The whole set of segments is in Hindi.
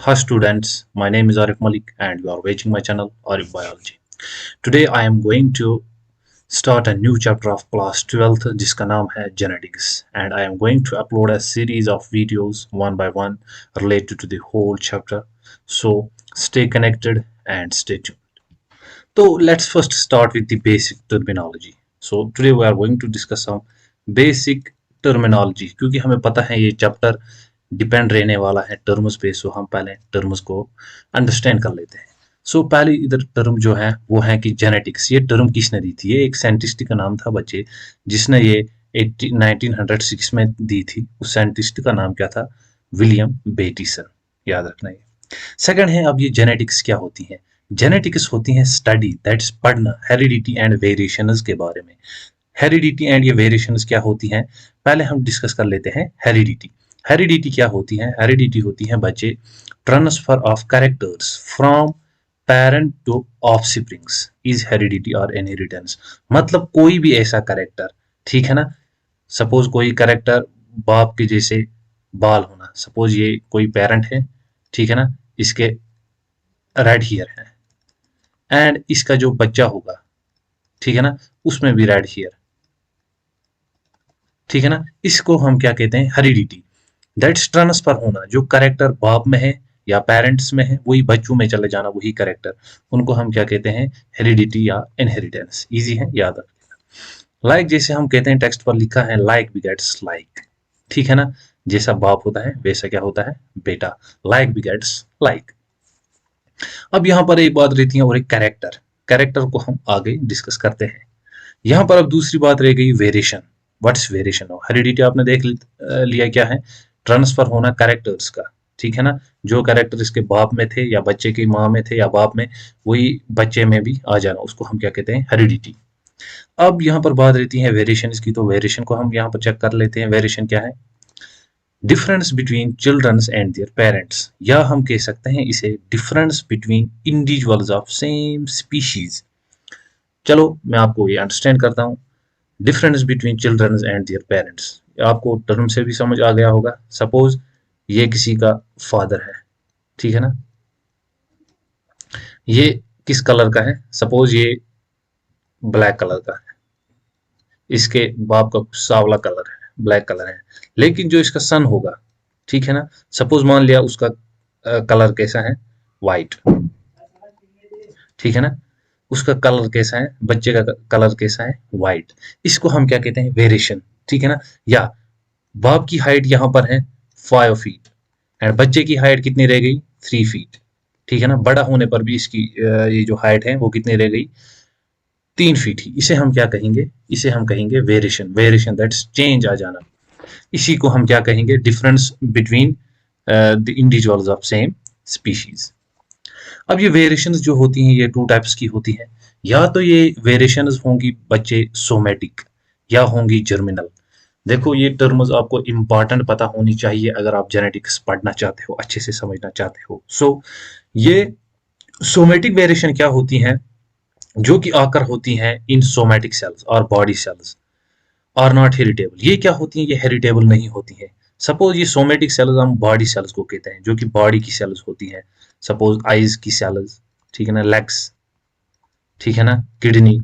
Hi students, my name is Arif Malik and you are watching my channel Arif Biology. Today I am going to start a new chapter of class 12th जिसका नाम है genetics and I am going to upload a series of videos one by one related to the whole chapter. So stay connected and stay tuned. So let's first start with the basic terminology. So today we are going to discuss some basic terminology क्योंकि हमें पता है ये चैप्टर डिपेंड रहने वाला है टर्म्स पे, सो हम पहले टर्म्स को अंडरस्टैंड कर लेते हैं। सो पहले इधर टर्म जो है वो है कि जेनेटिक्स। ये टर्म किसने दी थी? ये एक साइंटिस्ट का नाम था बच्चे, जिसने ये 1906 में दी थी। उस साइंटिस्ट का नाम क्या था? विलियम बेटिसन, याद रखना ये। सेकंड है, अब ये जेनेटिक्स क्या होती है? जेनेटिक्स होती है स्टडी, दैट्स पढ़ना, हेरिडिटी एंड वेरिएशंस के बारे में। हेरिडिटी एंड ये वेरिएशंस क्या होती हैं? पहले हम डिस्कस कर लेते हैं हेरिडिटी। हेरिडिटी क्या होती है? हेरिडिटी होती है बच्चे transfer of characters from parent to offsprings is heredity और इनहेरिटेंस। मतलब कोई भी ऐसा कैरेक्टर, ठीक है ना, सपोज कोई कैरेक्टर बाप के जैसे बाल होना, सपोज ये कोई पेरेंट है, ठीक है ना, इसके रेड हेयर है एंड इसका जो बच्चा होगा, ठीक है ना, उसमें भी रेड हेयर, ठीक है ना, इसको हम क्या कहते हैं? हेरिडिटी। दैट्स ट्रांसफर होना, जो करेक्टर बाप में है या पेरेंट्स में है वही बच्चों में चले जाना, वही करेक्टर, उनको हम क्या कहते हैं? हेरिडिटी या इनहेरिटेंस। इजी है, याद रखना। लाइक जैसे हम कहते हैं, टेक्स्ट पर लिखा है लाइक बिगेट्स लाइक, ठीक है ना, जैसा बाप होता है वैसा क्या होता है? बेटा। Like begets like. अब यहाँ पर एक बात रहती है और एक कैरेक्टर, कैरेक्टर को हम आगे डिस्कस करते हैं। यहाँ पर अब दूसरी बात रह गई variation. What's variation of heredity? आपने देख लिया क्या है? ट्रांसफर होना कैरेक्टर्स का, ठीक है ना, जो कैरेक्टर इसके बाप में थे या बच्चे की माँ में थे या बाप में, वही बच्चे में भी आ जाना, उसको हम क्या कहते हैं? हेरिडिटी। अब यहाँ पर बात रहती है वेरिएशन की, तो वेरिएशन को हम यहाँ पर चेक कर लेते हैं। वेरिएशन क्या है? Difference between children's and their parents, या हम कह सकते हैं इसे difference between individuals of same species. चलो मैं आपको ये अंडरस्टैंड करता हूँ। Difference between children's and their parents, आपको टर्म से भी समझ आ गया होगा। सपोज ये किसी का फादर है, ठीक है ना, ये किस कलर का है? सपोज ये ब्लैक कलर का है, इसके बाप का सांवला कलर है, ब्लैक कलर है। लेकिन जो इसका सन होगा, ठीक है ना, सपोज मान लिया उसका कलर कैसा है? वाइट, ठीक है ना, उसका कलर कैसा है? बच्चे का कलर कैसा है? वाइट। इसको हम क्या कहते हैं? वेरिएशन, ठीक है ना। या बाप की हाइट यहाँ पर है 5 फीट एंड बच्चे की हाइट कितनी रह गई? 3 फीट, ठीक है ना। बड़ा होने पर भी इसकी ये जो हाइट है वो कितनी रह गई? 3 फीट ही। इसे हम क्या कहेंगे? इसे हम कहेंगे वेरिएशन। वेरिएशन दैट्स चेंज आ जाना। इसी को हम क्या कहेंगे? Difference between the individuals of same species. अब ये वेरिएशंस जो होती हैं ये 2 टाइप्स की होती हैं। या तो ये वेरिएशंस होंगी बच्चे सोमेटिक या होंगी जर्मिनल। देखो ये टर्म्स आपको इंपॉर्टेंट पता होनी चाहिए अगर आप जेनेटिक्स पढ़ना चाहते हो, अच्छे से समझना चाहते हो। ये सोमेटिक वेरिएशन क्या होती हैं? जो कि आकर होती हैं इन सोमेटिक सेल्स और body cells are not heritable. ये क्या होती हैं? ये हेरिटेबल नहीं होती हैं। सपोज ये सोमेटिक सेल्स हम बॉडी सेल्स को कहते हैं, जो कि बॉडी की सेल्स होती हैं। सपोज आईज की सेल्स, ठीक है ना, लेग्स, ठीक है ना, किडनी,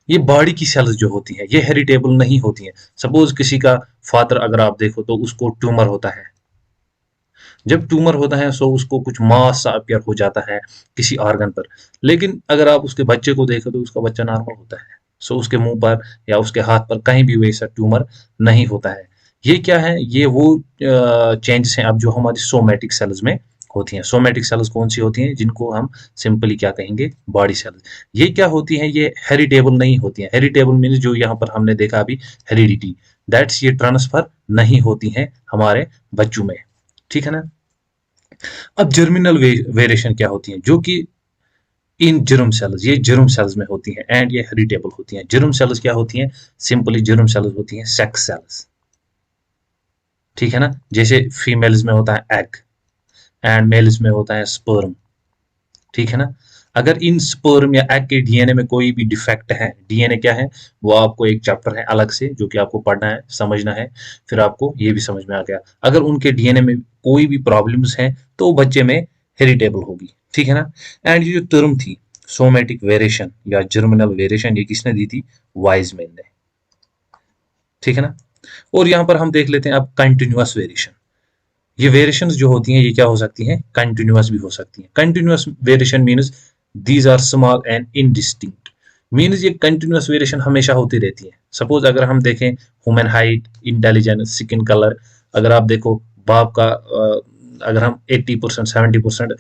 ये बॉडी की सेल्स जो होती हैं ये हेरिटेबल नहीं होती हैं। सपोज किसी का फादर अगर आप देखो तो उसको ट्यूमर होता है। जब ट्यूमर होता है सो उसको कुछ मास सा अपीयर हो जाता है किसी ऑर्गन पर। लेकिन अगर आप उसके बच्चे को देखो तो उसका बच्चा नॉर्मल होता है। सो उसके मुंह पर या उसके हाथ पर कहीं भी वैसा ट्यूमर नहीं होता है। ये क्या है? ये वो चेंजेस हैं अब जो हमारी सोमेटिक सेल्स में होती हैं। सोमेटिक सेल्स कौन सी होती हैं? जिनको हम सिंपली क्या कहेंगे? Body cells. ये क्या होती हैं? ये हेरिटेबल नहीं होती हैं। हेरिटेबल मीन्स जो यहाँ पर हमने देखा अभी, हेरिडिटी, दैट्स ये ट्रांसफर नहीं होती हैं हमारे बच्चों में, ठीक है ना। अब जर्मिनल वेरिएशन क्या होती है? जो कि इन जर्म सेल्स, ये जर्म सेल्स में होती हैं एंड ये हेरिटेबल होती हैं। जर्म सेल्स क्या होती हैं? सिंपली जर्म सेल्स होती हैं सेक्स सेल्स, ठीक है ना। जैसे फीमेल्स में होता है एग एंड मेल्स में होता है स्पर्म, ठीक है ना। अगर इन स्पर्म या एग के डीएनए में कोई भी डिफेक्ट है, डीएनए क्या है वो आपको एक चैप्टर है अलग से जो कि आपको पढ़ना है, समझना है, फिर आपको ये भी समझ में आ गया। अगर उनके डीएनए में कोई भी प्रॉब्लम्स हैं तो बच्चे में हेरिटेबल होगी, ठीक है ना। एंड ये जो टर्म थी सोमेटिक वेरिएशन या जर्मिनल वेरिएशन, ये किसने दी थी? वाइजमैन ने, ठीक है ना। और यहाँ पर हम देख लेते हैं अब कंटिन्यूअस वेरिएशन। ये वेरिएशंस जो होती हैं ये क्या हो सकती हैं? कंटिन्यूअस भी हो सकती हैं। Continuous variation means these are small and indistinct, means ये कंटिन्यूअस वेरिएशन हमेशा होती रहती है। सपोज अगर हम देखें human height, intelligence, skin colour, अगर आप देखो बाप का अगर हम 80% 70%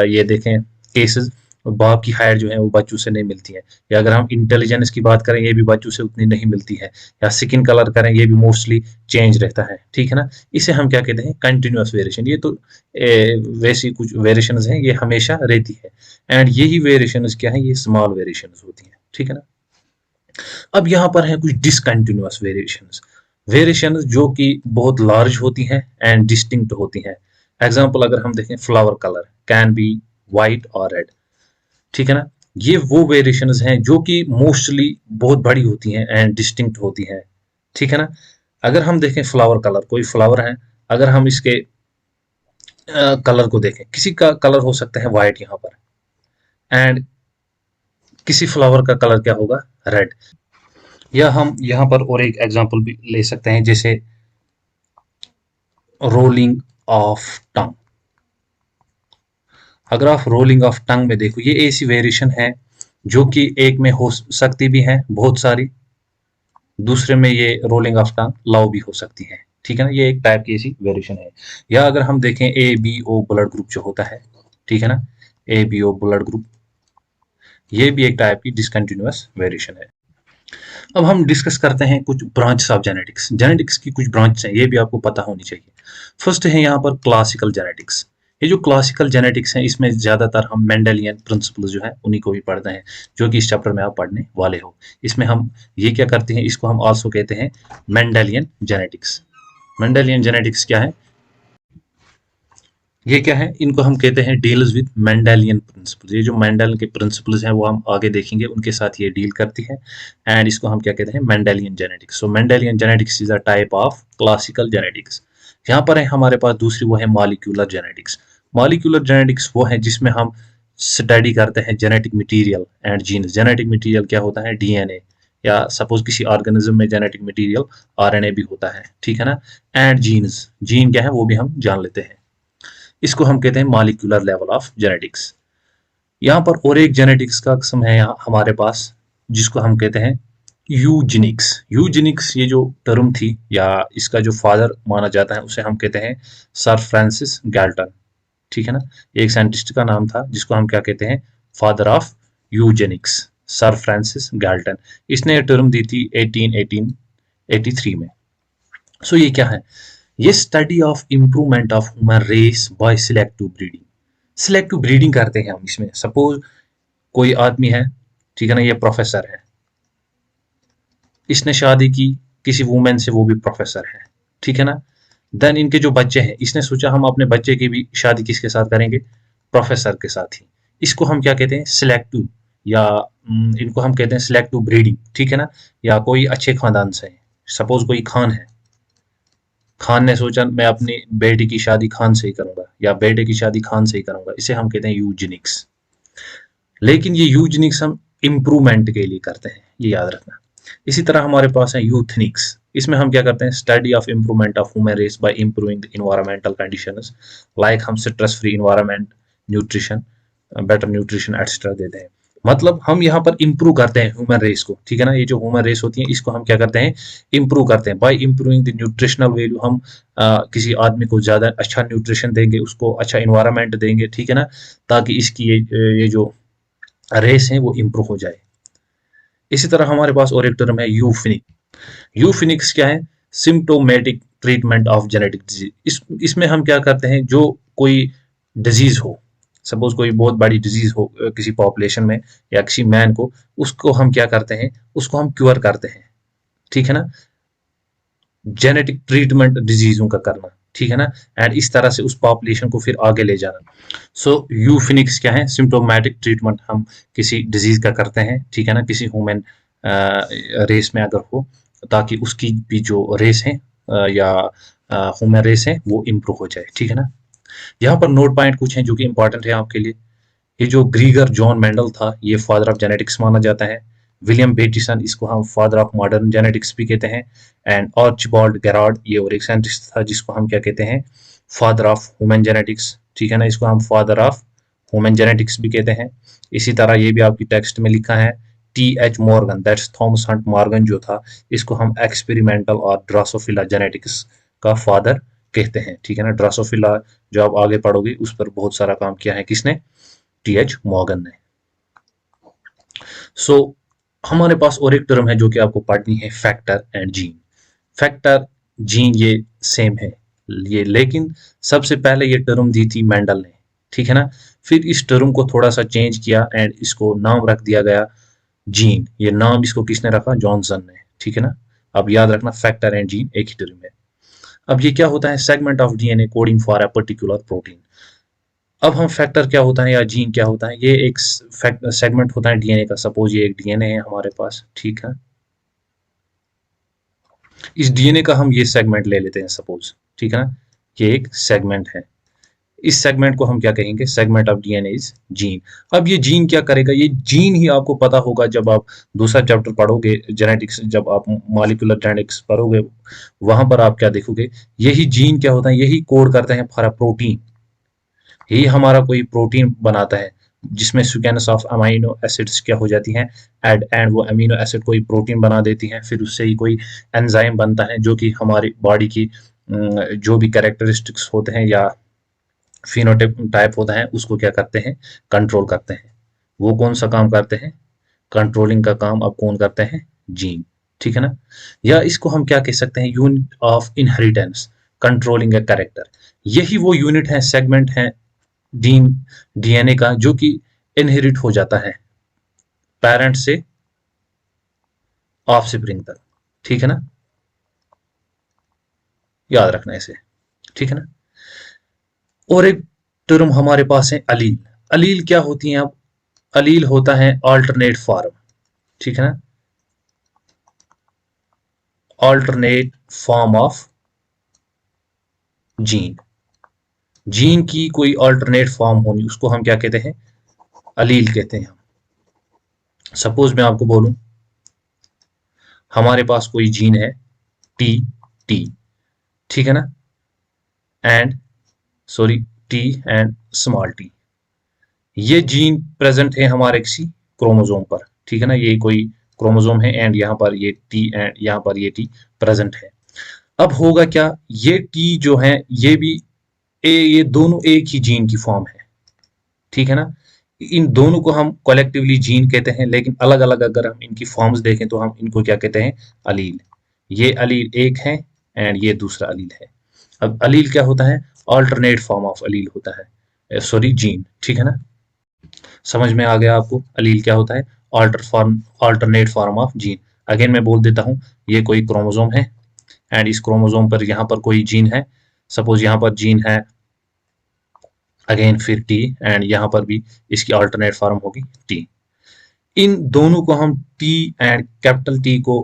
ये देखें केसेस, बाप की हाइट जो है वो बच्चों से नहीं मिलती है। या अगर हम इंटेलिजेंस की बात करें ये भी बच्चों से उतनी नहीं मिलती है। या स्किन कलर करें ये भी मोस्टली चेंज रहता है, ठीक है ना। इसे हम क्या कहते हैं? Continuous variation. ये तो वैसी कुछ वेरिएशंस हैं ये हमेशा रहती है। एंड यही वेरिएशंस क्या है? ये स्मॉल वेरिएशंस होती हैं, ठीक है ना। अब यहाँ पर है कुछ डिसकंटिन्यूअस वेरिएशंस, वेरिएशंस जो कि बहुत लार्ज होती हैं एंड डिस्टिंक्ट होती हैं। एग्जाम्पल अगर हम देखें, flower colour can be white और रेड, ठीक है ना। ये वो वेरिएशंस हैं जो कि मोस्टली बहुत बड़ी होती हैं एंड डिस्टिंक्ट होती हैं, ठीक है ना। अगर हम देखें फ्लावर कलर, कोई फ्लावर है, अगर हम इसके कलर को देखें, किसी का कलर हो सकता है व्हाइट यहाँ पर, एंड किसी फ्लावर का कलर क्या होगा? रेड। या हम यहाँ पर और एक एग्जांपल भी ले सकते हैं, जैसे रोलिंग ऑफ टंग। अगर आप रोलिंग ऑफ टंग में देखो, ये ऐसी वेरिएशन है जो कि एक में हो सकती भी है बहुत सारी, दूसरे में ये रोलिंग ऑफ टंग लव भी हो सकती है, ठीक है ना। ये एक टाइप की ऐसी वेरिएशन है। या अगर हम देखें A B O blood group जो होता है, ठीक है ना, A B O blood group, ये भी एक टाइप की डिसकंटिन्यूअस वेरिएशन है। अब हम डिस्कस करते हैं कुछ ब्रांच ऑफ जेनेटिक्स। जेनेटिक्स की कुछ ब्रांच हैं, ये भी आपको पता होनी चाहिए। फर्स्ट है यहाँ पर क्लासिकल जेनेटिक्स। ये जो क्लासिकल जेनेटिक्स है इसमें ज्यादातर हम मेंडेलियन प्रिंसिपल्स जो है उन्हीं को भी पढ़ते हैं, जो कि इस चैप्टर में आप पढ़ने वाले हो। इसमें हम ये क्या करते हैं, इसको हम आल्सो कहते हैं मेंडेलियन जेनेटिक्स। मेंडेलियन जेनेटिक्स क्या है? ये क्या है? इनको हम कहते हैं डील्स विद मेंडेलियन प्रिंसिपल्स। ये जो मेंडल के प्रिंसिपल्स हैं वो हम आगे देखेंगे, उनके साथ ये डील करती है। एंड इसको हम क्या कहते हैं? Mendelian genetics. So Mendelian genetics is a type of classical genetics. यहाँ पर है हमारे पास दूसरी, वो है मॉलिक्यूलर जेनेटिक्स। मॉलिक्यूलर जेनेटिक्स वो है जिसमें हम स्टडी करते हैं genetic material and genes. Genetic material क्या होता है? डीएनए, या सपोज किसी ऑर्गेनिज्म में जेनेटिक मटीरियल आरएनए भी होता है, ठीक है ना। एंड जीन्स, जीन क्या है वो भी हम जान लेते हैं। इसको हम कहते हैं मॉलिक्यूलर लेवल ऑफ जेनेटिक्स। यहाँ पर और एक जेनेटिक्स का किस्म है यहाँ हमारे पास, जिसको हम कहते हैं यूजेनिक्स। यूजेनिक्स ये जो टर्म थी या इसका जो फादर माना जाता है उसे हम कहते हैं सर फ्रांसिस गैल्टन, ठीक है ना। एक साइंटिस्ट का नाम था जिसको हम क्या कहते हैं? Father of Eugenix, sir Francis Galton. इसने ये टर्म दी थी 1883 में। सो ये क्या है? ये study of improvement of human race by selective breeding. Selective breeding करते हैं हम इसमें। सपोज कोई आदमी है, ठीक है ना, ये प्रोफेसर है, इसने शादी की किसी वुमेन से, वो भी प्रोफेसर है, ठीक है ना। देन इनके जो बच्चे हैं, इसने सोचा हम अपने बच्चे की भी शादी किसके साथ करेंगे? प्रोफेसर के साथ ही। इसको हम क्या कहते हैं? सिलेक्टिव, या इनको हम कहते हैं सिलेक्टिव ब्रीडिंग, ठीक है ना। या कोई अच्छे खानदान से है, सपोज कोई खान है, खान ने सोचा मैं अपनी बेटी की शादी खान से ही करूंगा या बेटे की शादी खान से ही करूंगा, इसे हम कहते हैं यूजेनिक्स। लेकिन ये यूजेनिक्स हम इम्प्रूवमेंट के लिए करते हैं, ये याद रखना। इसी तरह हमारे पास है यूथनिक्स। इसमें हम क्या करते हैं? Study of improvement of human race by improving the environmental conditions, like हम stress free environment, nutrition, better nutrition etcetera देते हैं। मतलब हम यहाँ पर इंप्रूव करते हैं ह्यूमन रेस को, ठीक है ना। ये जो ह्यूमन रेस होती है इसको हम क्या करते हैं? इंप्रूव करते हैं by improving the nutritional value. हम किसी आदमी को ज्यादा अच्छा न्यूट्रिशन देंगे, उसको अच्छा इन्वायरमेंट देंगे, ठीक है ना, ताकि इसकी ये जो रेस है वो इंप्रूव हो जाए। इसी तरह हमारे पास और एक टर्म है यूफिनिक। यूफिनिक्स क्या है? Symptomatic treatment of genetic disease. इसमें हम क्या करते हैं? जो कोई डिजीज हो, सपोज कोई बहुत बड़ी डिजीज हो किसी पॉपुलेशन में या किसी मैन को, उसको हम क्या करते हैं? उसको हम क्योर करते हैं, ठीक है ना। जेनेटिक ट्रीटमेंट डिजीजों का करना, ठीक है ना, एंड इस तरह से उस पॉपुलेशन को फिर आगे ले जाना। सो यूफिनिक्स क्या है, सिम्टोमेटिक ट्रीटमेंट हम किसी डिजीज का करते हैं, ठीक है ना, किसी ह्यूमन रेस में अगर हो, ताकि उसकी भी जो रेस है या ह्यूमन रेस है वो इम्प्रूव हो जाए, ठीक है ना। यहाँ पर नोट पॉइंट कुछ हैं जो कि इंपॉर्टेंट है आपके लिए। ये जो ग्रीगर जॉन मेंडल था, ये फादर ऑफ जेनेटिक्स माना जाता है। विलियम बेटिसन, इसको हम फादर ऑफ मॉडर्न जेनेटिक्स भी कहते हैं। एंड आर्चिबाल्ड गेरार्ड, ये और एक साइंटिस्ट था जिसको हम क्या कहते हैं, फादर ऑफ ह्यूमन जेनेटिक्स, ठीक है ना, इसको हम फादर ऑफ ह्यूमन जेनेटिक्स भी कहते हैं। इसी तरह ये भी आपकी टेक्स्ट में लिखा है, T.H. Morgan, that's Thomas Hunt Morgan जो था, इसको हम एक्सपेरिमेंटल और ड्रोसोफिला जेनेटिक्स का फादर कहते हैं, ठीक है ना। ड्रोसोफिला जो आप आगे पढ़ोगे उस पर बहुत सारा काम किया है किसने, T.H. मॉर्गन ने। सो हमारे पास और एक टर्म है जो कि आपको पढ़नी है, factor and gene. Factor gene ये सेम है ये, लेकिन सबसे पहले ये टर्म दी थी मेंडल ने, ठीक है ना। फिर इस टर्म को थोड़ा सा चेंज किया एंड इसको नाम रख दिया गया जीन। ये नाम इसको किसने रखा, जॉनसन ने, ठीक है ना। अब याद रखना, फैक्टर एंड जीन एक ही टर्म है। अब ये क्या होता है, segment of DNA coding for a particular protein. अब हम फैक्टर क्या होता है या जीन क्या होता है, ये एक सेगमेंट होता है डीएनए का। सपोज ये एक डीएनए है हमारे पास, ठीक है। इस डीएनए का हम ये सेगमेंट ले लेते हैं सपोज, ठीक है ना, ये एक सेगमेंट है। इस सेगमेंट को हम क्या कहेंगे, segment of DNA is gene. अब ये जीन क्या करेगा, ये जीन ही आपको पता होगा जब आप दूसरा चैप्टर पढ़ोगे जेनेटिक्स, जब आप मॉलिक्यूलर जेनेटिक्स पढ़ोगे वहां पर आप क्या देखोगे, यही जीन क्या होता है, यही कोड करते हैं फॉर अ प्रोटीन। यही हमारा कोई प्रोटीन बनाता है जिसमें सीक्वेंस ऑफ अमीनो एसिड्स क्या हो जाती हैं, एंड वो अमीनो एसिड कोई प्रोटीन बना देती हैं, फिर उससे ही कोई एंजाइम बनता है जो कि हमारी बॉडी की जो भी कैरेक्टरिस्टिक्स होते हैं या फिनोटाइप टाइप होता है उसको क्या करते हैं, कंट्रोल करते हैं। वो कौन सा काम करते हैं, कंट्रोलिंग का काम अब कौन करते हैं, जीन, ठीक है ना। या इसको हम क्या कह सकते हैं, unit of inheritance controlling a character. यही वो यूनिट है, सेगमेंट है डीएनए का जो कि इनहेरिट हो जाता है पेरेंट से ऑफस्प्रिंग तक, ठीक है ना, याद रखना इसे, ठीक है ना। और एक टर्म हमारे पास है अलील। अलील क्या होती है, अब अलील होता है अल्टरनेट फॉर्म, ठीक है ना, alternate form of gene. Gene की कोई अल्टरनेट फॉर्म होनी उसको हम क्या कहते हैं, अलील कहते हैं। सपोज मैं आपको बोलूं हमारे पास कोई जीन है टी टी, ठीक है ना, and sorry T and small T, ये जीन प्रेजेंट है हमारे किसी क्रोमोसोम पर, ठीक है ना, ये कोई क्रोमोसोम है एंड यहाँ पर ये टी एंड यहाँ पर ये टी प्रेजेंट है। अब होगा क्या, ये टी जो है ये भी ये दोनों एक ही जीन की फॉर्म है, ठीक है ना। इन दोनों को हम कलेक्टिवली जीन कहते हैं, लेकिन अलग अलग अगर हम इनकी फॉर्म्स देखें तो हम इनको क्या कहते हैं, अलील। ये अलील एक है एंड ये दूसरा अलील है। अब अलील क्या होता है, अल्टरनेट फॉर्म ऑफ अलील होता है, सॉरी जीन, ठीक है ना। समझ में आ गया आपको, अलील क्या होता है, alternate form of gene. Again मैं बोल देता हूँ, ये कोई क्रोमोसोम है एंड इस क्रोमोसोम पर यहाँ पर कोई जीन है। सपोज यहाँ पर जीन है अगेन फिर टी एंड यहाँ पर भी इसकी अल्टरनेट फॉर्म होगी टी। इन दोनों को हम टी एंड कैपिटल टी को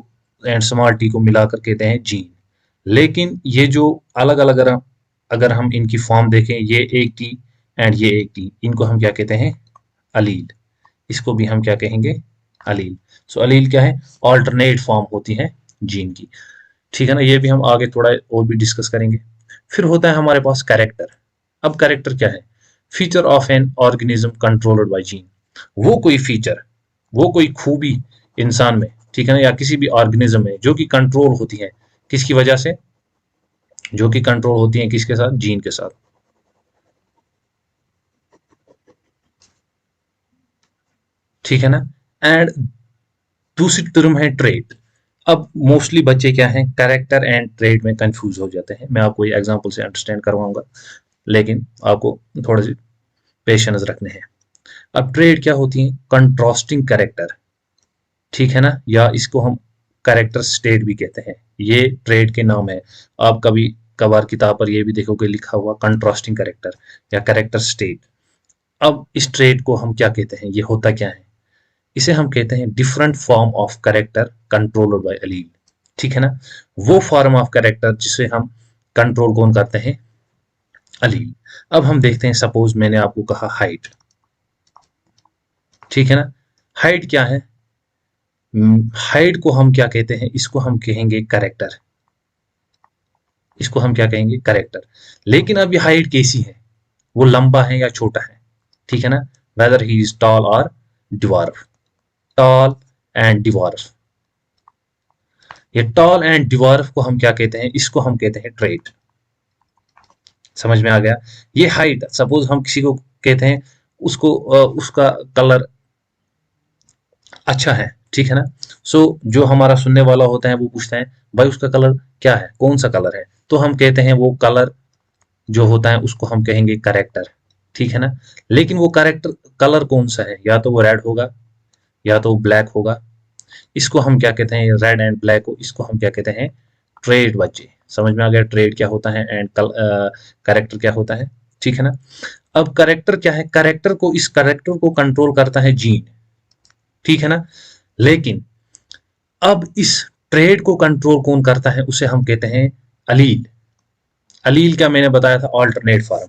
एंड स्मॉल टी को मिलाकर कहते हैं जीन। लेकिन ये जो अलग अलग अगर हम इनकी फॉर्म देखें, ये एक टी एंड ये एक टी, इनको हम क्या कहते हैं, अलील। इसको भी हम क्या कहेंगे, अलील। सो अलील क्या है, ऑल्टरनेट फॉर्म होती है जीन की, ठीक है ना। ये भी हम आगे थोड़ा और भी डिस्कस करेंगे। फिर होता है हमारे पास कैरेक्टर। अब कैरेक्टर क्या है, feature of an organism controlled by gene. वो कोई फीचर, वो कोई खूबी इंसान में, ठीक है ना, या किसी भी ऑर्गेनिज्म में जो कि कंट्रोल होती है किसकी वजह से, जो कि कंट्रोल होती है किसके साथ, जीन के साथ, ठीक है ना। एंड दूसरी टर्म है ट्रेट। अब मोस्टली बच्चे क्या हैं, कैरेक्टर एंड ट्रेट में कंफ्यूज हो जाते हैं। मैं आपको ये एग्जांपल से अंडरस्टैंड करवाऊंगा, लेकिन आपको थोड़े से पेशेंस रखने हैं। अब ट्रेट क्या होती है, कंट्रास्टिंग कैरेक्टर, ठीक है ना, या इसको हम कैरेक्टर स्टेट भी कहते हैं। ये ट्रेट के नाम है। आप कभी कभार किताब पर ये भी देखोगे लिखा हुआ कंट्रास्टिंग कैरेक्टर या कैरेक्टर स्टेट। अब इस ट्रेट को हम क्या कहते हैं, ये होता क्या है, इसे हम कहते हैं different form of character controlled by allele. ठीक है ना, वो फॉर्म ऑफ कैरेक्टर जिसे हम कंट्रोल कौन करते हैं, अलील। अब हम देखते हैं, सपोज मैंने आपको कहा हाइट, ठीक है ना, हाइट क्या है, हाइट को हम क्या कहते हैं, इसको हम कहेंगे कैरेक्टर, इसको हम क्या कहेंगे, कैरेक्टर। लेकिन अब ये हाइट कैसी है, वो लंबा है या छोटा है, ठीक है ना, वेदर ही इज टॉल और डिवार्फ, टॉल एंड डिवार्फ। ये टॉल एंड डिवार्फ को हम क्या कहते हैं, इसको हम कहते हैं ट्रेट। समझ में आ गया। ये हाइट, सपोज हम किसी को कहते हैं उसको उसका कलर अच्छा है, ठीक है ना, सो जो हमारा सुनने वाला होता है वो पूछता है भाई उसका कलर क्या है, कौन सा कलर है, तो हम कहते हैं वो कलर जो होता है उसको हम कहेंगे करेक्टर, ठीक है ना। लेकिन वो करेक्टर कलर कौन सा है, या तो वो रेड होगा या तो ब्लैक होगा, इसको हम क्या कहते हैं, रेड एंड ब्लैक को इसको हम क्या कहते हैं, ट्रेड। बच्चे समझ में आ गया, ट्रेड क्या होता है एंड करेक्टर क्या होता है, ठीक है ना। अब करेक्टर क्या है, करेक्टर को, इस करेक्टर को कंट्रोल करता है जीन, ठीक है ना। लेकिन अब इस ट्रेड को कंट्रोल कौन करता है, उसे हम कहते हैं अलील। अलील क्या मैंने बताया था, ऑल्टरनेट फॉर्म।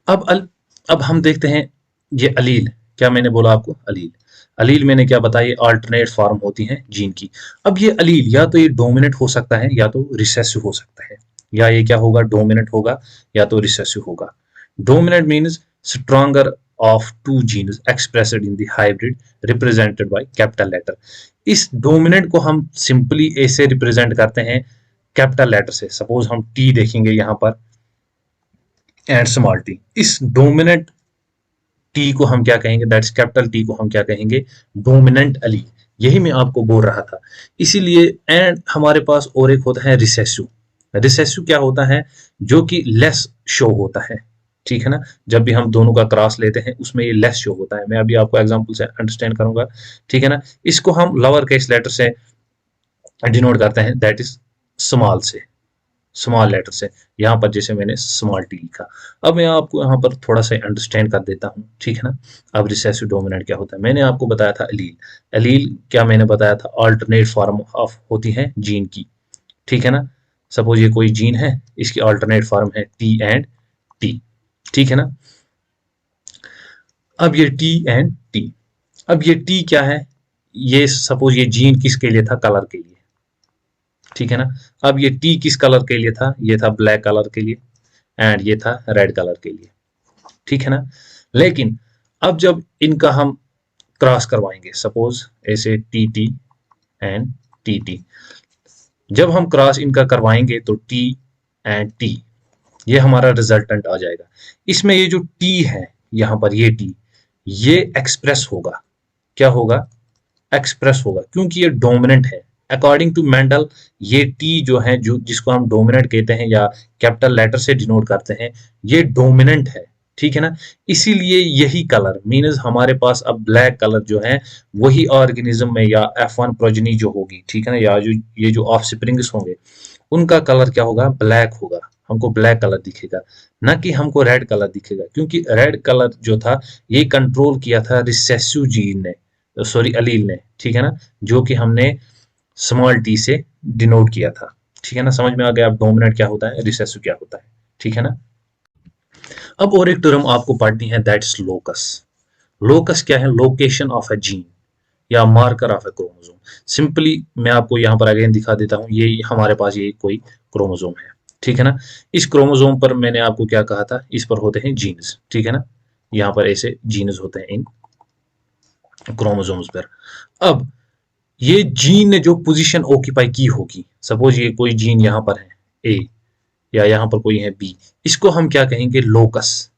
अब अब हम देखते हैं ये अलील, क्या मैंने बोला आपको, अलील, अलील मैंने क्या बताया, ये अल्टरनेट फॉर्म होती हैं जीन की। अब ये अलील या तो ये डोमिनेंट हो सकता है या तो रिसेसिव हो सकता है, या ये क्या होगा, डोमिनेंट होगा या तो रिसेसिव होगा। Dominant means stronger of two genes expressed in the hybrid represented by capital letter. इस डोमिनेंट को हम सिंपली ऐसे रिप्रेजेंट करते हैं कैपिटल लेटर से, सपोज हम टी देखेंगे यहाँ पर एंड स्मॉल टी, इस डोमिनेंट टी को हम क्या कहेंगे, दैट्स कैपिटल टी को हम क्या कहेंगे, डोमिनेंट अली। यही मैं आपको बोल रहा था। इसीलिए एंड हमारे पास और एक होता है रिसेसिव। रिसेसिव क्या होता है, जो कि लेस शो होता है, ठीक है ना। जब भी हम दोनों का क्रॉस लेते हैं उसमें ये लेस शो होता है, मैं अभी आपको एग्जांपल से अंडरस्टैंड करूंगा, ठीक है ना। इसको हम लोअर केस लेटर से डिनोट करते हैं, दैट इज स्मॉल से, स्मॉल लेटर से, यहाँ पर जैसे मैंने स्मॉल टी लिखा। अब मैं आपको यहाँ पर थोड़ा सा अंडरस्टैंड कर देता हूँ, ठीक है ना। अब रिसेसिव डोमिनेंट क्या होता है, मैंने आपको बताया था अलील। अलील क्या मैंने बताया था, अल्टरनेट फॉर्म ऑफ होती है जीन की, ठीक है ना। सपोज ये कोई जीन है, इसकी अल्टरनेट फॉर्म है टी एंड टी, ठीक है ना। अब ये टी एंड टी, अब ये टी क्या है, ये सपोज ये जीन किसके लिए था, कलर के लिए, ठीक है ना। अब ये टी किस कलर के लिए था, ये था ब्लैक कलर के लिए एंड ये था रेड कलर के लिए, ठीक है ना। लेकिन अब जब इनका हम क्रॉस करवाएंगे, सपोज ऐसे T T and T T, जब हम क्रॉस इनका करवाएंगे तो टी एंड टी, ये हमारा रिजल्टेंट आ जाएगा। इसमें ये जो टी है यहाँ पर, ये टी, ये एक्सप्रेस होगा, क्या होगा, एक्सप्रेस होगा, क्योंकि ये डोमिनेंट है। अकॉर्डिंग टू मेंडल, ये टी जो है, जो जिसको हम डोमिनेंट कहते हैं या कैपिटल लेटर से डिनोट करते हैं, ये डोमिनेंट है, ठीक है ना। इसीलिए यही कलर मीन्स हमारे पास अब ब्लैक कलर जो है, वही ऑर्गेनिज्म में या F1 प्रोजनी जो होगी, ठीक है ना, या जो ये जो ऑफस्प्रिंग्स होंगे, उनका कलर क्या होगा, ब्लैक होगा, हमको ब्लैक कलर दिखेगा, ना कि हमको रेड कलर दिखेगा। क्योंकि रेड कलर जो था ये कंट्रोल किया था रिसेसिव जीन ने, सॉरी अलील ने, ठीक है ना, जो कि हमने स्मॉल टी से डिनोट किया था, ठीक है ना। समझ में आ गया अब डोमिनेंट क्या होता है, रिसेसिव क्या होता है, ठीक है ना। अब और एक टर्म आपको पढ़नी है, दैट्स लोकस। लोकस क्या है, लोकेशन ऑफ अ जीन या marker of a chromosome. Simply मैं आपको यहाँ पर अगेन दिखा देता हूँ, ये हमारे पास ये कोई क्रोमोसोम है, ठीक है ना। इस क्रोमोसोम पर मैंने आपको क्या कहा था, इस पर होते हैं जीन्स, ठीक है ना, यहाँ पर ऐसे जीन्स होते हैं इन क्रोमोसोम्स पर। अब ये जीन ने जो पोजीशन ऑक्यूपाई की होगी, सपोज ये कोई जीन यहाँ पर है ए, या यहाँ पर कोई है बी, इसको हम क्या कहेंगे, लोकस।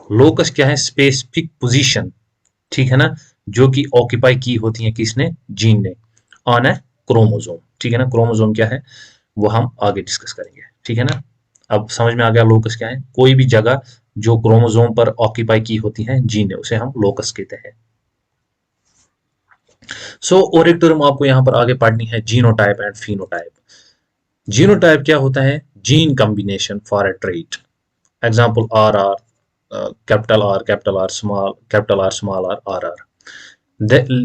लोकस क्या है, स्पेसिफिक पोजीशन, ठीक है ना, जो कि ऑक्यूपाई की होती है किसने, जीन ने, ऑन ए क्रोमोसोम, ठीक है ना। क्रोमोसोम क्या है वो हम आगे डिस्कस करेंगे, ठीक है ना। अब समझ में आ गया लोकस क्या है, कोई भी जगह जो क्रोमोसोम पर ऑक्यूपाई की होती है जीन ने, उसे हम लोकस कहते हैं। सो और एक टर्म आपको यहाँ पर आगे पढ़नी है, जीनोटाइप एंड फिनोटाइप। जीनोटाइप क्या होता है? Gene combination for a trait. Example R R, capital R, capital R, small, capital R, small R, R R.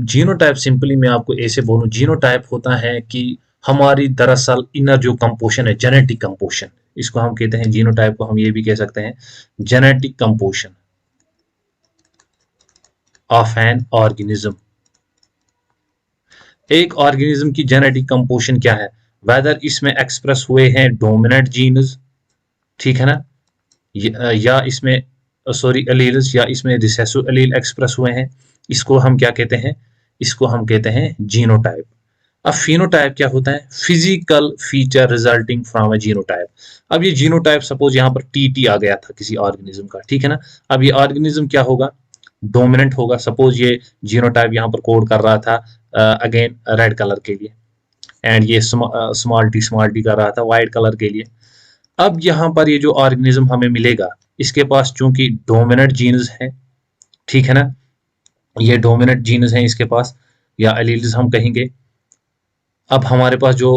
Genotype simply मैं आपको ऐसे बोलूं, जीनोटाइप होता है कि हमारी दरअसल इनर जो कंपोजिशन है, जेनेटिक कंपोजिशन, इसको हम कहते हैं जीनोटाइप को हम ये भी कह सकते हैं genetic composition of an organism. एक ऑर्गेनिज्म की जेनेटिक कंपोजिशन क्या है? वेदर इसमें एक्सप्रेस हुए हैं डोमिनेंट जीन्स, ठीक है ना, या इसमें सॉरी एलील्स, या इसमें रिसेसिव एलील एक्सप्रेस हुए हैं, इसको हम क्या कहते हैं? इसको हम कहते हैं जीनोटाइप। अब फिनोटाइप क्या होता है? Physical feature resulting from a genotype. अब ये जीनोटाइप सपोज यहाँ पर टी आ गया था किसी ऑर्गेनिज्म का, ठीक है ना, अब ये ऑर्गेनिज्म क्या होगा? डोमिनेंट होगा। सपोज ये जीनोटाइप यहाँ पर कोड कर रहा था अगेन रेड कलर के लिए, एंड ये स्मॉल टी कर रहा था व्हाइट कलर के लिए। अब यहाँ पर ये जो ऑर्गेनिज्म हमें मिलेगा, इसके पास चूंकि डोमिनेंट जीन्स है, ठीक है ना, ये डोमिनेंट जीन्स हैं इसके पास, या एलील्स हम कहेंगे। अब हमारे पास जो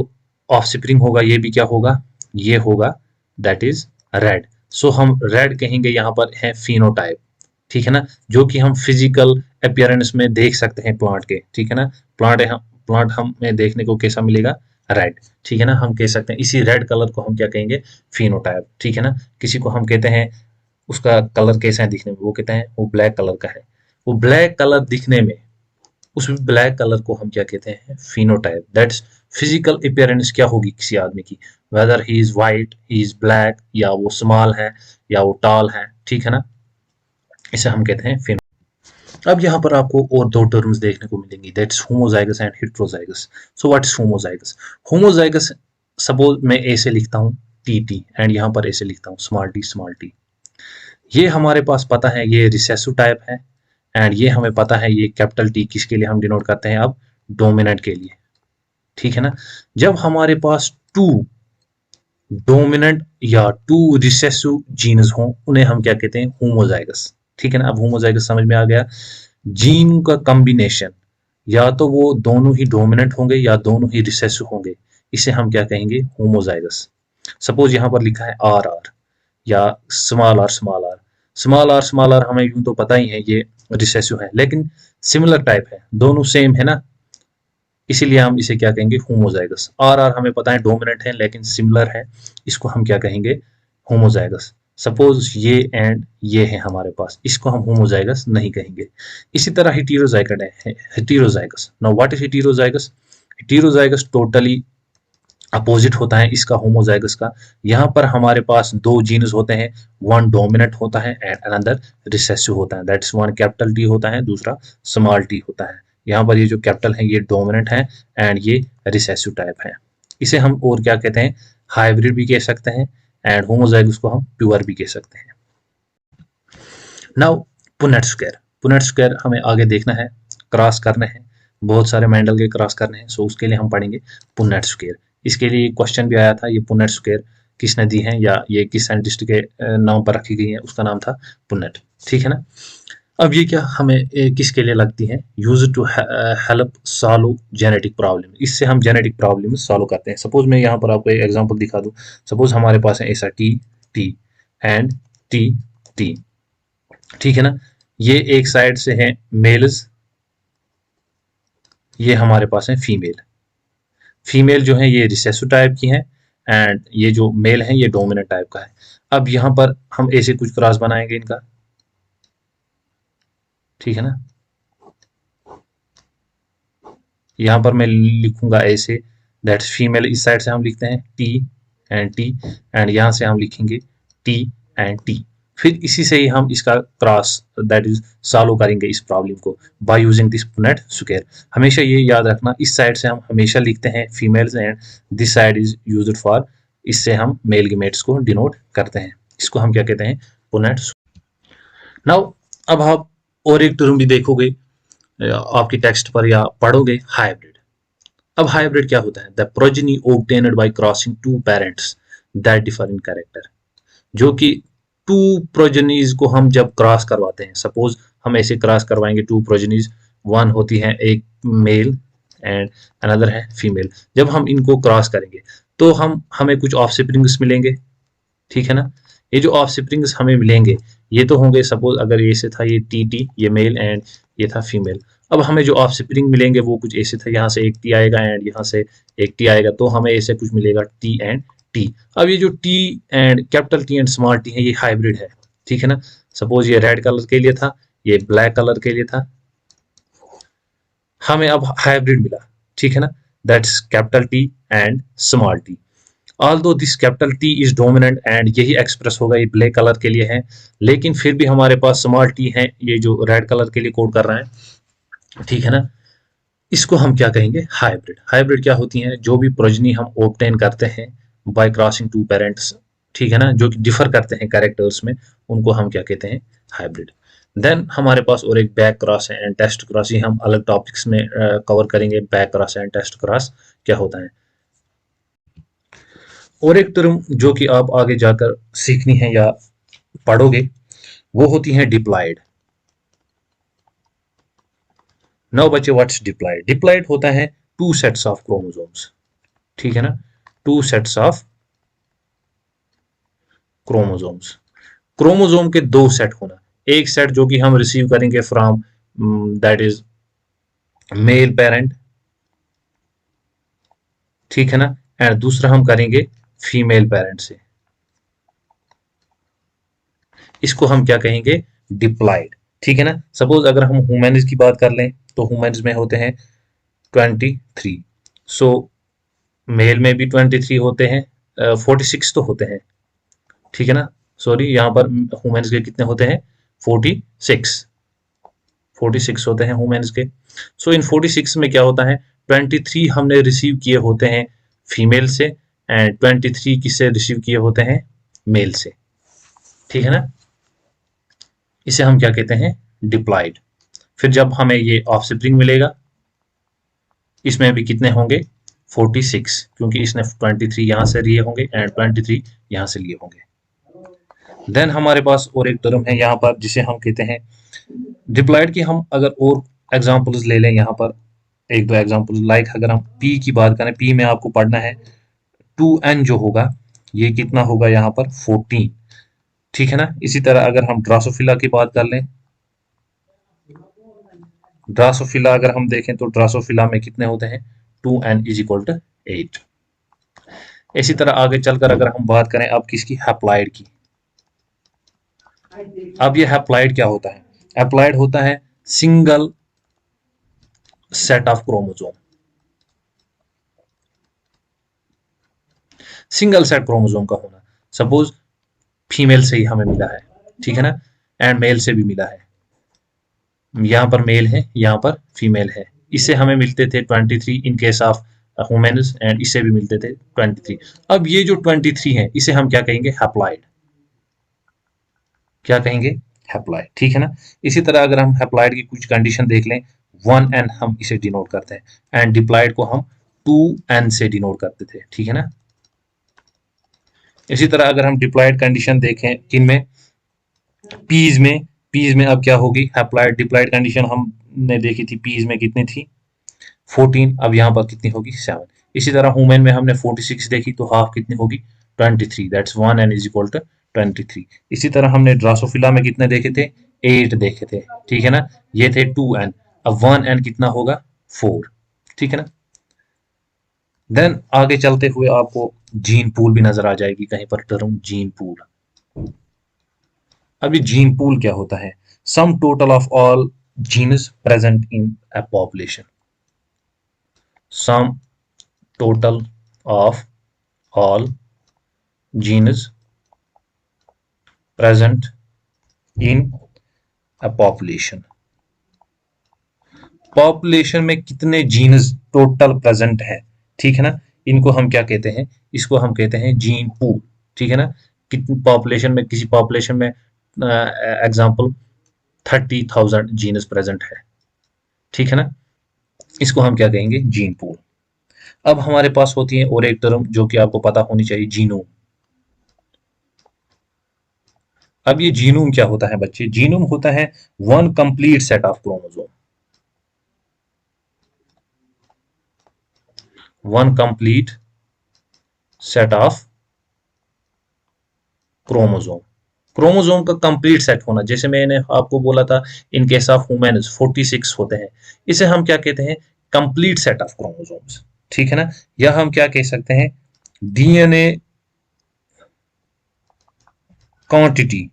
ऑफस्प्रिंग होगा ये भी क्या होगा? ये होगा दैट इज रेड। सो हम रेड कहेंगे, यहाँ पर है फिनोटाइप, ठीक है ना, जो कि हम फिजिकल अपीयरेंस में देख सकते हैं प्लांट के, ठीक है ना। प्लांट हमें देखने को कैसा मिलेगा? रेड, ठीक है ना। हम कह सकते हैं इसी रेड कलर को हम क्या कहेंगे? फिनोटाइप, ठीक है ना। किसी को हम कहते हैं उसका कलर कैसा है दिखने में, वो कहते हैं वो ब्लैक कलर का है। वो ब्लैक कलर दिखने में, उस ब्लैक कलर को हम क्या कहते हैं? फिनोटाइप। दैट्स फिजिकल अपीयरेंस क्या होगी किसी आदमी की, weather he is white, he is black, या वो स्मॉल है या वो टॉल है, ठीक है ना, इसे हम कहते हैं फिनो। अब यहाँ पर आपको और दो टर्म्स देखने को मिलेंगी, that's homozygous and heterozygous. So what is homozygous? Homozygous suppose मैं ऐसे लिखता हूँ टी एंड यहाँ पर ऐसे लिखता हूँ स्मॉल टी। ये हमारे पास पता है ये रिसेसिव टाइप है, एंड ये हमें पता है ये कैपिटल टी किसके लिए हम डिनोट करते हैं? अब डोमिनेंट के लिए, ठीक है ना। जब हमारे पास टू डोमिनेंट या टू रिसेसिव जीन्स हों, उन्हें हम क्या कहते हैं? होमोजाइगस, ठीक है ना। अब होमोजाइगस समझ में आ गया, जीन का कॉम्बिनेशन, या तो वो दोनों ही डोमिनेंट होंगे या दोनों ही रिसेसिव होंगे, इसे हम क्या कहेंगे? होमोजाइगस। सपोज यहाँ पर लिखा है आर आर, या small R small R. Small R हमें यूं तो पता ही है ये रिसेसिव है, लेकिन सिमिलर टाइप है, दोनों सेम है ना, इसीलिए हम इसे क्या कहेंगे? होमोजाइगस। आर आर हमें पता है डोमिनेंट है लेकिन सिमिलर है, इसको हम क्या कहेंगे? होमोजाइगस। सपोज ये एंड ये है हमारे पास, इसको हम होमोजाइगस नहीं कहेंगे। इसी तरह हेटेरोजाइगस है, heterozygous. Now what is heterozygous? Heterozygous totally opposite होता है इसका, होमोजाइगस का। यहाँ पर हमारे पास दो जीन्स होते हैं, वन डोमिनेंट होता है एंड अनदर रिसेसिव होता है। दैट्स वन कैपिटल टी होता है, दूसरा स्मॉल टी होता है। यहाँ पर ये जो कैपिटल है ये डोमिनेंट है एंड ये रिसेसिव टाइप है। इसे हम और क्या कहते हैं? हाइब्रिड भी कह सकते हैं, एंड होमोजाइगस को हम प्योर भी कह सकते हैं। Now Punnett square, Punnett square हमें आगे देखना है, क्रॉस करने हैं, बहुत सारे मेंडल के क्रॉस करने हैं, सो उसके लिए हम पढ़ेंगे पुनेट स्क्वायर। इसके लिए क्वेश्चन भी आया था, ये पुनेट स्क्वायर किसने दी है या ये किस साइंटिस्ट के नाम पर रखी गई है, उसका नाम था पुनेट, ठीक है ना। अब ये क्या हमें किसके लिए लगती है? Use to help solve genetic problem, इससे हम जेनेटिक प्रॉब्लम सॉल्व करते हैं। सपोज मैं यहाँ पर आपको एक एग्जांपल दिखा दूं, सपोज हमारे पास है ऐसा T T and T T, ठीक है ना। ये एक साइड से है मेल्स, ये हमारे पास है फीमेल। फीमेल जो है ये रिसेसिव टाइप की है, एंड ये जो मेल है ये डोमिनेंट टाइप का है। अब यहाँ पर हम ऐसे कुछ क्रॉस बनाएंगे इनका, ठीक है ना। यहाँ पर मैं लिखूंगा ऐसे, दैट्स फीमेल, इस साइड से हम लिखते हैं टी, एंड यहाँ से हम लिखेंगे टी एंड टी। फिर इसी से ही हम इसका क्रॉस दैट इज सॉल्व करेंगे इस प्रॉब्लम को by using this Punnett square. हमेशा ये याद रखना, इस साइड से हम हमेशा लिखते हैं females and this side is used for, इससे हम मेल गेमेट्स को डिनोट करते हैं, इसको हम क्या कहते हैं? पुनेट। नाउ अब आप और एक टर्म भी देखोगे आपकी टेक्स्ट पर या पढ़ोगे, हाइब्रिड। अब हाइब्रिड क्या होता है? The progeny obtained by crossing two parents that differ in character, जो कि टू प्रोजेनीज को हम जब क्रॉस करवाते हैं, सपोज हम ऐसे क्रॉस करवाएंगे टू प्रोजेनीज, वन होती है एक मेल एंड अनदर है फीमेल। जब हम इनको क्रॉस करेंगे तो हमें कुछ ऑफस्प्रिंग्स मिलेंगे, ठीक है ना। ये जो ऑफस्प्रिंग्स हमें मिलेंगे ये तो होंगे, सपोज अगर ये से था ये टी, ये मेल एंड ये था फीमेल। अब हमें जो ऑफस्प्रिंग मिलेंगे वो कुछ ऐसे था, यहाँ से एक टी आएगा एंड यहाँ से एक टी आएगा, तो हमें ऐसे कुछ मिलेगा टी एंड टी। अब ये जो T and capital T and small T है ये हाइब्रिड है, ठीक है ना। सपोज ये रेड कलर के लिए था, ये ब्लैक कलर के लिए था, हमें अब हाइब्रिड मिला, ठीक है ना। That's capital T and small T. Although this capital T is dominant and यही एक्सप्रेस होगा, ये ब्लैक कलर के लिए है, लेकिन फिर भी हमारे पास स्मॉल टी है ये जो रेड कलर के लिए कोड कर रहा है, ठीक है ना। इसको हम क्या कहेंगे, हाइब्रिड। हाइब्रिड क्या होती हैं, जो भी प्रोजनी हम ऑब्टेन करते हैं बाय क्रॉसिंग टू पेरेंट्स, ठीक है ना, जो कि डिफर करते हैं कैरेक्टर्स में, उनको हम क्या कहते हैं, हाइब्रिड। देन हमारे पास और एक बैक क्रॉस है एंड टेस्ट क्रॉस, ये हम अलग टॉपिक्स में कवर करेंगे, back cross and test cross क्या होता है। और एक टर्म जो कि आप आगे जाकर सीखनी है या पढ़ोगे वो होती है डिप्लॉयड। नाउ बच्चे व्हाट्स डिप्लॉयड, डिप्लॉयड होता है टू सेट्स ऑफ क्रोमोसोम्स, ठीक है ना, two sets of chromosomes. Chromosome के दो सेट होना, एक सेट जो कि हम रिसीव करेंगे from that is male parent, ठीक है ना, एंड दूसरा हम करेंगे फीमेल पेरेंट से, इसको हम क्या कहेंगे, डिप्लॉयड, ठीक है ना। सपोज अगर हम ह्यूमन्स की बात कर लें तो ह्यूमन्स में होते हैं 23, सो मेल में भी 23 होते हैं, 46 तो होते हैं, ठीक है ना। सॉरी यहाँ पर ह्यूमन्स के कितने होते हैं, 46, 46 होते हैं ह्यूमन्स के। सो इन 46 में क्या होता है, 23 हमने रिसीव किए होते हैं फीमेल से एंड 23 किससे रिसीव किए होते हैं, मेल से, ठीक है ना। इसे हम क्या कहते हैं, डिप्लॉयड। फिर जब हमें ये ऑफस्प्रिंग मिलेगा इसमें भी कितने होंगे, 46, क्योंकि इसने 23 यहाँ से लिए होंगे एंड 23 यहाँ से लिए होंगे। देन हमारे पास और एक टर्म है यहाँ पर जिसे हम कहते हैं डिप्लॉयड की। हम अगर और एग्जांपल्स ले लें यहाँ पर, एक दो एग्जांपल, लाइक अगर हम पी की बात करें, पी में आपको पढ़ना है 2n जो होगा ये कितना होगा यहाँ पर 14, ठीक है ना। इसी तरह अगर हम ड्रासोफिला की बात कर लें, ड्रासोफिला अगर हम देखें तो ड्रासोफिला में कितने होते हैं, 2n इज इक्वल टू 8। इसी तरह आगे चलकर अगर हम बात करें अब किसकी, हैप्लॉयड की। अब ये हैप्लॉयड क्या होता है, हैप्लॉयड होता है single set of chromosome, single set chromosome का होना। सपोज फीमेल से ही हमें मिला है, ठीक है ना, एंड मेल से भी मिला है, यहाँ पर मेल है यहाँ पर फीमेल है, इससे हमें मिलते थे 23 in case of humans and इससे भी मिलते थे 23। अब ये जो 23 है इसे हम क्या कहेंगे, हैप्लॉयड, क्या कहेंगे, हैप्लॉयड, ठीक है ना। इसी तरह अगर हम हैप्लॉयड की कुछ कंडीशन देख लें, 1n हम इसे डिनोट करते हैं एंड डिप्लॉयड को हम 2n से डिनोट करते थे, ठीक है ना। इसी तरह अगर हम डिप्लॉयड कंडीशन देखें किन में, पीज में, पीज में अब क्या होगी, हैप्लॉयड डिप्लॉयड कंडीशन हमने देखी थी पीज में कितनी थी 14, अब यहाँ पर कितनी होगी 7। इसी तरह ह्यूमन में हमने 46 देखी तो हाफ कितनी होगी 23, that's 1n is equal to 23। इसी तरह हमने ड्रासोफिला में कितने देखे थे, 8 देखे थे, ठीक है ना, ये थे 2n, अब 1n कितना होगा 4, ठीक है ना। देन आगे चलते हुए आपको जीन पूल भी नजर आ जाएगी कहीं पर टर्म, जीन पूल। अब ये जीन पूल क्या होता है, sum total of all genes present in a population, सम total of all genes present in a population। Population में कितने जीन्स टोटल प्रेजेंट है, ठीक है ना, इनको हम क्या कहते हैं, इसको हम कहते हैं जीन पूल, ठीक है ना। कितनी पॉपुलेशन में, किसी पॉपुलेशन में एग्जांपल 30,000 जीन्स प्रेजेंट है, ठीक है ना, इसको हम क्या कहेंगे, जीन पूल। अब हमारे पास होती है और एक टर्म जो कि आपको पता होनी चाहिए, जीनोम। अब ये जीनोम क्या होता है बच्चे, जीनोम होता है one complete set of chromosome, one complete set of chromosome. Chromosome का कंप्लीट सेट होना, जैसे मैंने आपको बोला था इन केस ऑफ वुमेन 46 होते हैं, इसे हम क्या कहते हैं, कंप्लीट सेट ऑफ क्रोमोसोम्स, ठीक है ना। या हम क्या कह सकते हैं, DNA quantity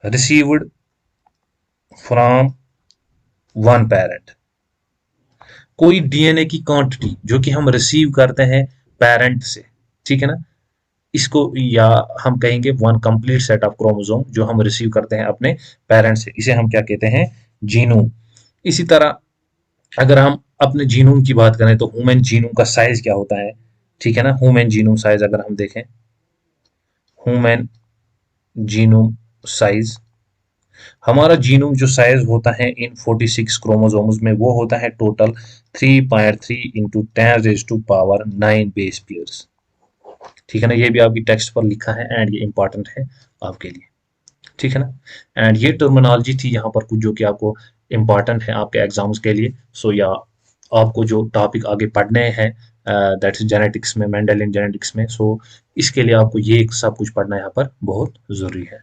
received from one parent. कोई डीएनए की क्वांटिटी जो कि हम रिसीव करते हैं पेरेंट से, ठीक है ना, इसको, या हम कहेंगे one complete set of chromosome जो हम रिसीव करते हैं अपने पेरेंट्स से, इसे हम क्या कहते हैं, जीनोम। इसी तरह अगर हम अपने जीनोम की बात करें तो ह्यूमन जीनोम का साइज क्या होता है, ठीक है ना। ह्यूमन जीनोम साइज अगर हम देखें, ह्यूमन जीनोम साइज, हमारा जीनोम जो साइज होता है इन 46 क्रोमोसोम्स में, वो होता है टोटल 3.3 इंटू 10⁻⁹ बेस पेयर्स, ठीक है ना। ये भी आपकी टेक्स्ट पर लिखा है एंड ये इंपॉर्टेंट है आपके लिए, ठीक है ना। एंड ये टर्मिनोलॉजी थी यहाँ पर कुछ जो कि आपको इंपॉर्टेंट है आपके एग्जाम्स के लिए। सो या आपको जो टॉपिक आगे पढ़ने हैं, दैट इज जेनेटिक्स में, मेंडेलियन जेनेटिक्स में, सो इसके लिए आपको ये सब कुछ पढ़ना यहाँ पर बहुत जरूरी है।